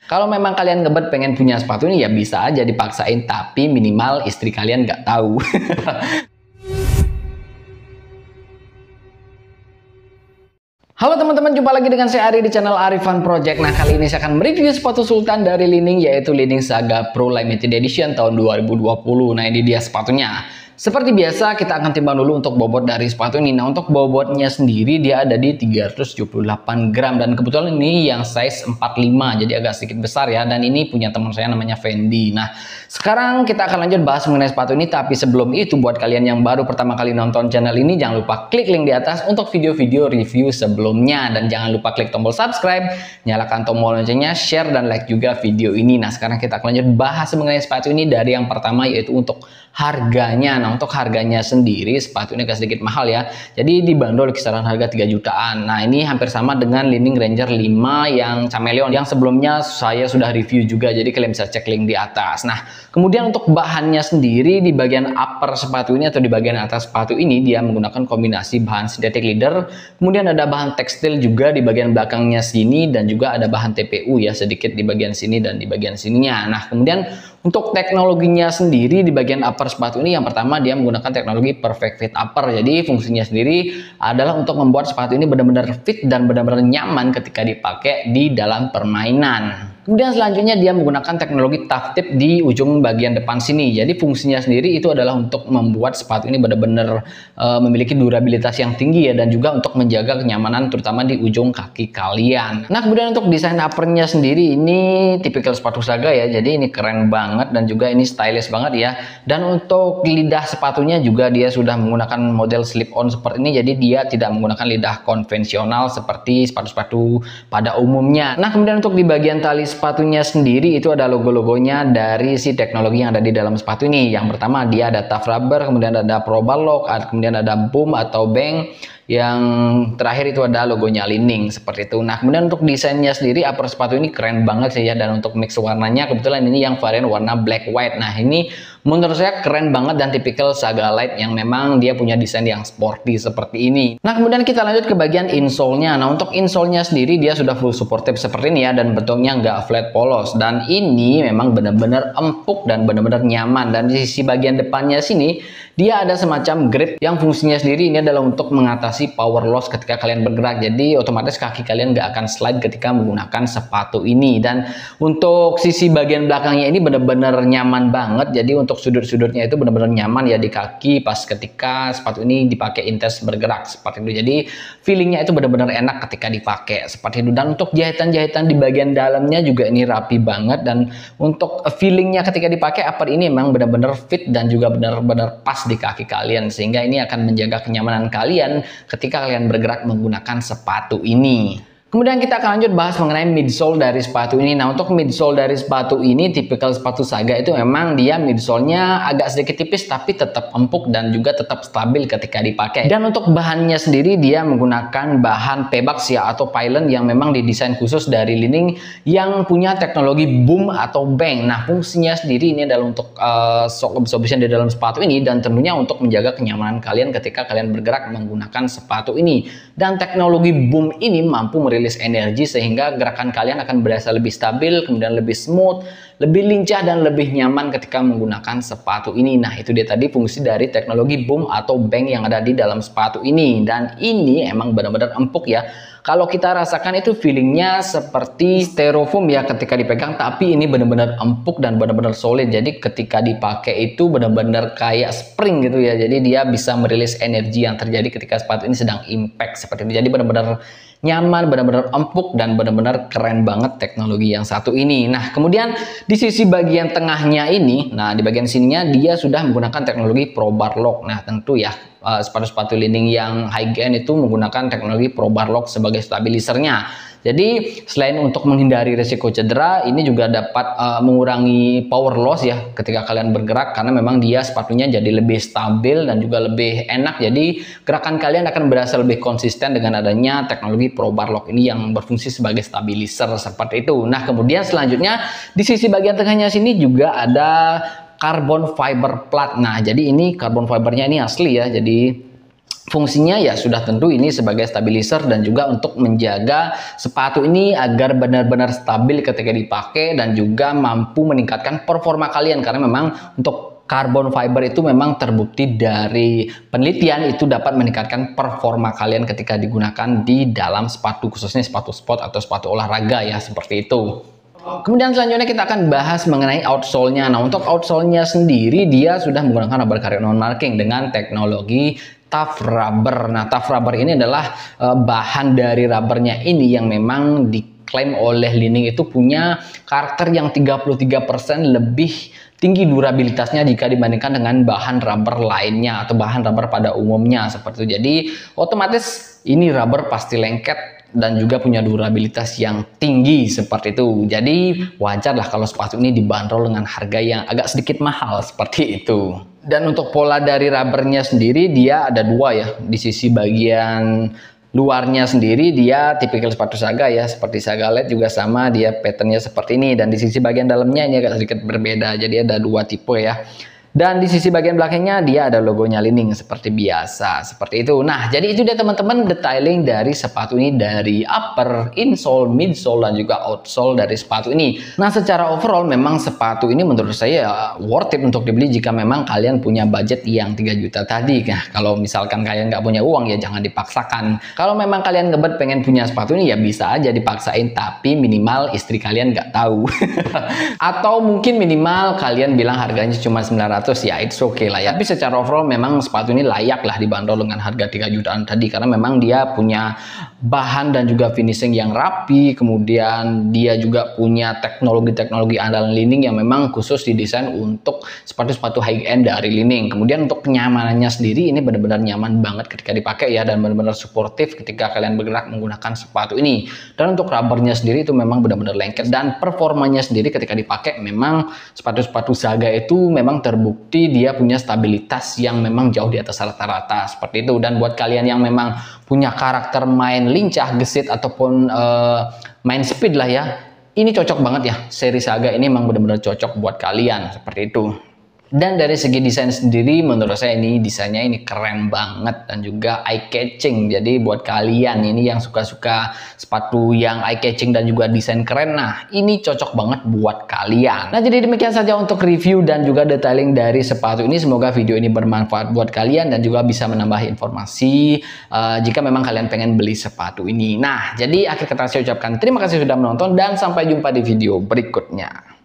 Kalau memang kalian ngebet pengen punya sepatu ini ya bisa aja dipaksain, tapi minimal istri kalian nggak tahu. Halo teman-teman, jumpa lagi dengan saya Ari di channel Ari Fun Project. Nah, kali ini saya akan mereview sepatu sultan dari Li-Ning, yaitu Li-Ning Saga Pro Limited Edition tahun 2020. Nah, ini dia sepatunya. Seperti biasa, kita akan timbang dulu untuk bobot dari sepatu ini. Nah, untuk bobotnya sendiri dia ada di 378 gram. Dan kebetulan ini yang size 45, jadi agak sedikit besar ya. Dan ini punya teman saya namanya Fendi. Nah, sekarang kita akan lanjut bahas mengenai sepatu ini. Tapi sebelum itu, buat kalian yang baru pertama kali nonton channel ini, jangan lupa klik link di atas untuk video-video review sebelumnya. Dan jangan lupa klik tombol subscribe, nyalakan tombol loncengnya, share, dan like juga video ini. Nah, sekarang kita akan lanjut bahas mengenai sepatu ini dari yang pertama, yaitu untuk harganya. Nah, untuk harganya sendiri sepatu ini agak sedikit mahal ya. Jadi dibanderol kisaran harga 3 jutaan. Nah, ini hampir sama dengan Li-Ning Ranger 5 yang Chameleon yang sebelumnya saya sudah review juga. Jadi kalian bisa cek link di atas. Nah, kemudian untuk bahannya sendiri di bagian upper sepatu ini atau di bagian atas sepatu ini dia menggunakan kombinasi bahan synthetic leather. Kemudian ada bahan tekstil juga di bagian belakangnya sini dan juga ada bahan TPU ya sedikit di bagian sini dan di bagian sininya. Nah, kemudian untuk teknologinya sendiri di bagian upper sepatu ini yang pertama dia menggunakan teknologi perfect fit upper. Jadi fungsinya sendiri adalah untuk membuat sepatu ini benar-benar fit dan benar-benar nyaman ketika dipakai di dalam permainan. Kemudian selanjutnya dia menggunakan teknologi tough tip di ujung bagian depan sini. Jadi fungsinya sendiri itu adalah untuk membuat sepatu ini benar-benar memiliki durabilitas yang tinggi ya, dan juga untuk menjaga kenyamanan terutama di ujung kaki kalian. Nah, kemudian untuk desain uppernya sendiri ini tipikal sepatu Saga ya. Jadi ini keren banget dan juga ini stylish banget ya. Dan untuk lidah sepatunya juga dia sudah menggunakan model slip on seperti ini. Jadi dia tidak menggunakan lidah konvensional seperti sepatu-sepatu pada umumnya. Nah, kemudian untuk di bagian tali sepatunya sendiri itu ada logo-logonya dari si teknologi yang ada di dalam sepatu ini. Yang pertama dia ada tough rubber, kemudian ada Probar Lock, kemudian ada boom atau bang. Yang terakhir itu ada logonya Li-Ning seperti itu. Nah, kemudian untuk desainnya sendiri upper sepatu ini keren banget sih ya. Dan untuk mix warnanya kebetulan ini yang varian warna black white. Nah, ini menurut saya keren banget dan tipikal Saga Light yang memang dia punya desain yang sporty seperti ini. Nah, kemudian kita lanjut ke bagian insole-nya. Nah, untuk insole-nya sendiri dia sudah full supportive seperti ini ya, dan bentuknya nggak flat polos. Dan ini memang benar-benar empuk dan benar-benar nyaman. Dan di sisi bagian depannya sini dia ada semacam grip yang fungsinya sendiri ini adalah untuk mengatasi power loss ketika kalian bergerak. Jadi otomatis kaki kalian nggak akan slide ketika menggunakan sepatu ini. Dan untuk sisi bagian belakangnya ini benar-benar nyaman banget. Jadi untuk sudut-sudutnya itu benar-benar nyaman ya di kaki pas ketika sepatu ini dipakai intens bergerak seperti itu. Jadi feelingnya itu benar-benar enak ketika dipakai seperti itu. Dan untuk jahitan-jahitan di bagian dalamnya juga ini rapi banget. Dan untuk feelingnya ketika dipakai upper ini memang benar-benar fit dan juga benar-benar pas di kaki kalian, sehingga ini akan menjaga kenyamanan kalian ketika kalian bergerak menggunakan sepatu ini. Kemudian kita akan lanjut bahas mengenai midsole dari sepatu ini. Nah, untuk midsole dari sepatu ini tipikal sepatu Saga itu memang dia midsole-nya agak sedikit tipis tapi tetap empuk dan juga tetap stabil ketika dipakai. Dan untuk bahannya sendiri dia menggunakan bahan Pebax ya atau Pylon yang memang didesain khusus dari Li-Ning yang punya teknologi boom atau bang. Nah, fungsinya sendiri ini adalah untuk shock absorption di dalam sepatu ini dan tentunya untuk menjaga kenyamanan kalian ketika kalian bergerak menggunakan sepatu ini. Dan teknologi boom ini mampu rilis energi sehingga gerakan kalian akan berasa lebih stabil, kemudian lebih smooth, lebih lincah dan lebih nyaman ketika menggunakan sepatu ini. Nah, itu dia tadi fungsi dari teknologi boom atau bang yang ada di dalam sepatu ini. Dan ini emang benar-benar empuk ya. Kalau kita rasakan itu feelingnya seperti styrofoam ya ketika dipegang, tapi ini benar-benar empuk dan benar-benar solid. Jadi ketika dipakai itu benar-benar kayak spring gitu ya. Jadi dia bisa merilis energi yang terjadi ketika sepatu ini sedang impact seperti itu. Jadi benar-benar nyaman, benar-benar empuk dan benar-benar keren banget teknologi yang satu ini. Nah, kemudian di sisi bagian tengahnya ini, nah di bagian sininya dia sudah menggunakan teknologi Probar Lock. Nah, tentu ya sepatu-sepatu Li-Ning yang high end itu menggunakan teknologi Probar Lock sebagai stabilisernya. Jadi selain untuk menghindari risiko cedera, ini juga dapat mengurangi power loss ya ketika kalian bergerak, karena memang dia sepatunya jadi lebih stabil dan juga lebih enak. Jadi gerakan kalian akan berasa lebih konsisten dengan adanya teknologi Probar Lock ini yang berfungsi sebagai stabilizer seperti itu. Nah, kemudian selanjutnya di sisi bagian tengahnya sini juga ada carbon fiber plat. Nah, jadi ini carbon fibernya ini asli ya. Jadi Fungsinya ya sudah tentu ini sebagai stabilizer dan juga untuk menjaga sepatu ini agar benar-benar stabil ketika dipakai dan juga mampu meningkatkan performa kalian, karena memang untuk carbon fiber itu memang terbukti dari penelitian itu dapat meningkatkan performa kalian ketika digunakan di dalam sepatu, khususnya sepatu sport atau sepatu olahraga ya, seperti itu. Kemudian selanjutnya kita akan bahas mengenai outsole-nya. Nah, untuk outsole-nya sendiri dia sudah menggunakan rubber karet non marking dengan teknologi tough rubber. Nah, tough rubber ini adalah bahan dari rubbernya ini yang memang diklaim oleh Li-Ning itu punya karakter yang 33% lebih tinggi durabilitasnya jika dibandingkan dengan bahan rubber lainnya atau bahan rubber pada umumnya seperti itu. Jadi otomatis ini rubber pasti lengket dan juga punya durabilitas yang tinggi seperti itu. Jadi wajar lah kalau sepatu ini dibanderol dengan harga yang agak sedikit mahal seperti itu. Dan untuk pola dari rubbernya sendiri dia ada dua ya. Di sisi bagian luarnya sendiri dia tipikal sepatu Saga ya, seperti Saga LED juga sama, dia patternnya seperti ini. Dan di sisi bagian dalamnya ini agak sedikit berbeda, jadi ada dua tipe ya. Dan di sisi bagian belakangnya dia ada logonya Li-Ning seperti biasa, seperti itu. Nah, jadi itu dia teman-teman detailing dari sepatu ini, dari upper, insole, midsole, dan juga outsole dari sepatu ini. Nah, secara overall memang sepatu ini menurut saya worth it untuk dibeli jika memang kalian punya budget yang 3 juta tadi. Nah, kalau misalkan kalian nggak punya uang ya jangan dipaksakan. Kalau memang kalian ngebet pengen punya sepatu ini ya bisa aja dipaksain, tapi minimal istri kalian nggak tahu. Atau mungkin minimal kalian bilang harganya cuma 900, ya it's okay lah ya. Tapi secara overall memang sepatu ini layak lah dibanderol dengan harga 3 jutaan tadi, karena memang dia punya bahan dan juga finishing yang rapi, kemudian dia juga punya teknologi-teknologi andalan Li-Ning yang memang khusus didesain untuk sepatu-sepatu high end dari Li-Ning. Kemudian untuk kenyamanannya sendiri ini benar-benar nyaman banget ketika dipakai ya, dan benar-benar suportif ketika kalian bergerak menggunakan sepatu ini. Dan untuk rubbernya sendiri itu memang benar-benar lengket, dan performanya sendiri ketika dipakai memang sepatu-sepatu Saga itu memang terbukti dia punya stabilitas yang memang jauh di atas rata-rata seperti itu. Dan buat kalian yang memang punya karakter main lincah, gesit ataupun main speed lah ya, ini cocok banget ya. Seri Saga ini memang benar-benar cocok buat kalian seperti itu. Dan dari segi desain sendiri menurut saya ini desainnya ini keren banget dan juga eye catching. Jadi buat kalian ini yang suka-suka sepatu yang eye catching dan juga desain keren, nah ini cocok banget buat kalian. Nah, jadi demikian saja untuk review dan juga detailing dari sepatu ini. Semoga video ini bermanfaat buat kalian dan juga bisa menambah informasi jika memang kalian pengen beli sepatu ini. Nah, jadi akhir kata saya ucapkan terima kasih sudah menonton dan sampai jumpa di video berikutnya.